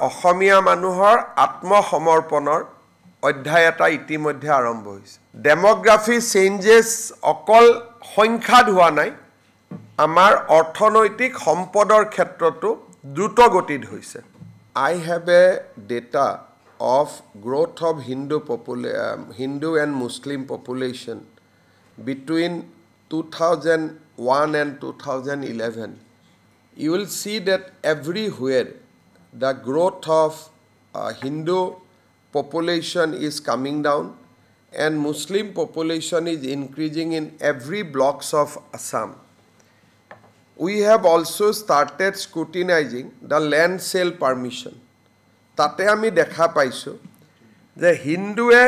অসমীয়া মানুহৰ আত্মসমৰ্পণৰ অধ্যায় এটা ইতিমধ্যে আৰম্ভ হৈছে ডেমোগ্ৰাফি চেঞ্জেছ অকল সংখ্যাত হোৱা নাই আমাৰ অৰ্থনৈতিক সম্পদৰ ক্ষেত্ৰতো দ্ৰুত গতিত হৈছে I have a data of growth of Hindu and Muslim population between 2001 and 2011 you will see that everywhere the growth of Hindu population is coming down and Muslim population is increasing in every blocks of Assam. We have also started scrutinizing the land sale permission. Tate ami dekha paisu je Hindue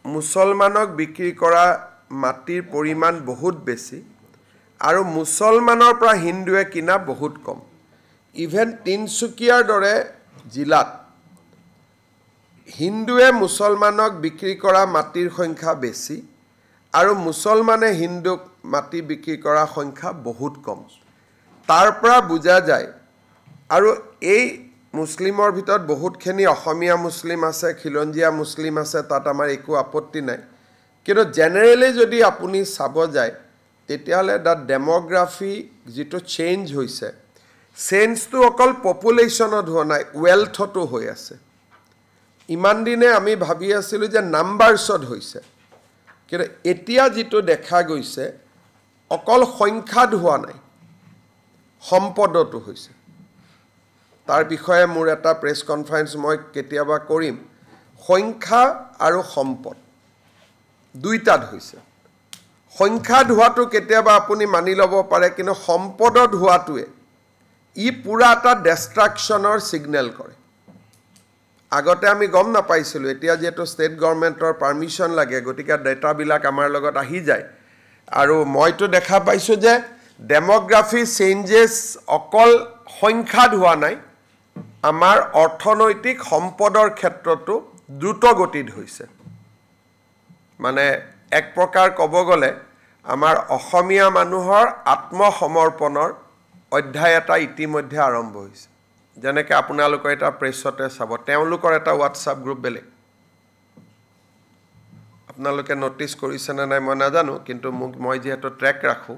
Musolmanok bikri kora matir poriman bahut beshi aru Musolmanor pra Hindue kina bahut kom. Even Tinsukiar dore jilat Hindue Musolmanok bikri kora matir সংখ্যা বেছি আৰু মুছলমানে হিন্দুক মাটি বিক্ৰী কৰা সংখ্যা বহুত কম তাৰ পৰা বুজা যায় আৰু এই মুছলিমৰ ভিতৰত বহুতখিনি অসমীয়া মুছলিম আছে খিলঞ্জিয়া মুছলিম আছে তাত আমাৰ একো আপত্তি নাই কিন্তু জেনাৰেলি যদি আপুনি চাব যায় তেতিয়ালে দা ডেমোগ্ৰাফি যেটো চেঞ্জ হৈছে চেঞ্জটো অকল পপুলেশ্যনত হোৱা নাই ৱেলথটো হৈ আছে ইমান দিনে আমি ভাবি আছিলো যে নাম্বাৰছত হৈছে কিন্তু এতিয়া যেটো দেখা গৈছে অকল সংখ্যাত হোৱা নাই সম্পদটো হৈছে তাৰ বিষয়ে মোৰ এটা প্ৰেছ কনফাৰেন্স মই কেতিয়াবা কৰিম সংখ্যা আৰু সম্পদ দুইটাত হৈছে সংখ্যাত হোৱাটো কেতিয়াবা আপুনি মানি ল'ব পাৰে কিন্তু সম্পদত হোৱাটোৱে ই পুৰা এটা ডিষ্ট্ৰাকচনৰ সিগনেল কৰে আগতে আমি গম না পাইছিলো এতিয়া যেটো ষ্টেট গভৰ্ণমেণ্টৰ পাৰমিশন লাগে গতিকে ডেটা বিলাক আমাৰ লগত আহি যায় আৰু মইতো দেখা পাইছো যে ডেমোগ্ৰাফি চেঞ্জেছ অকল সংখ্যাত হোৱা নাই আমাৰ অৰ্থনৈতিক সম্পদৰ ক্ষেত্ৰতো দ্ৰুত গতিত হৈছে মানে এক প্ৰকাৰ ক'ব গলে আমাৰ অসমীয়া মানুহৰ আত্মসমৰ্পণৰ অধ্যায় এটা ইতিমধ্যে আৰম্ভ হৈছে যেনেকৈ আপোনালোকৰ এটা প্ৰেছতে চাব তেওঁলোকৰ এটা WhatsApp গ্ৰুপ বেলেগ আপোনালোকে নোটিস কৰিছে না নাই মই নাজানো কিন্তু মই যেহেতু ট্ৰেক ৰাখো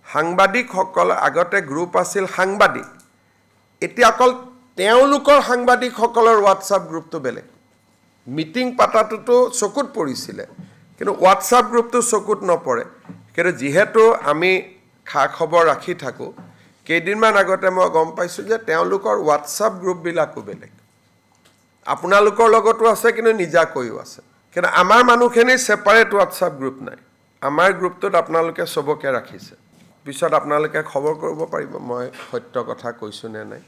সাংবাদিকসকল আগতে গ্ৰুপ আছিল সাংবাদিক এতিয়া অকল তেওঁলোকৰ সাংবাদিকসকলৰ WhatsApp গ্ৰুপটো বেলেগ মিটিং পাতাটো চকুত পৰিছিল কিন্তু WhatsApp গ্ৰুপটো চকুত নপৰে কিন্তু যেহেতু আমি খা খবৰ ৰাখি থাকো কেইদিনমান আগতে মই গম পাইছো যে তেওঁলোকৰ WhatsApp গ্ৰুপ বিলাকো বেলেগ আপোনালোকৰ লগতো আছে কিন্তু নিজা কৈও আছে কিন্তু আমাৰ মানুহখিনি সেপাৰেট WhatsApp গ্ৰুপ নাই আমাৰ গ্ৰুপটোত আপোনালোকে সবকে ৰাখিছে পিছত আপোনালোকে খবৰ কৰিব পাৰিব মই সত্য কথা কৈছো নে নাই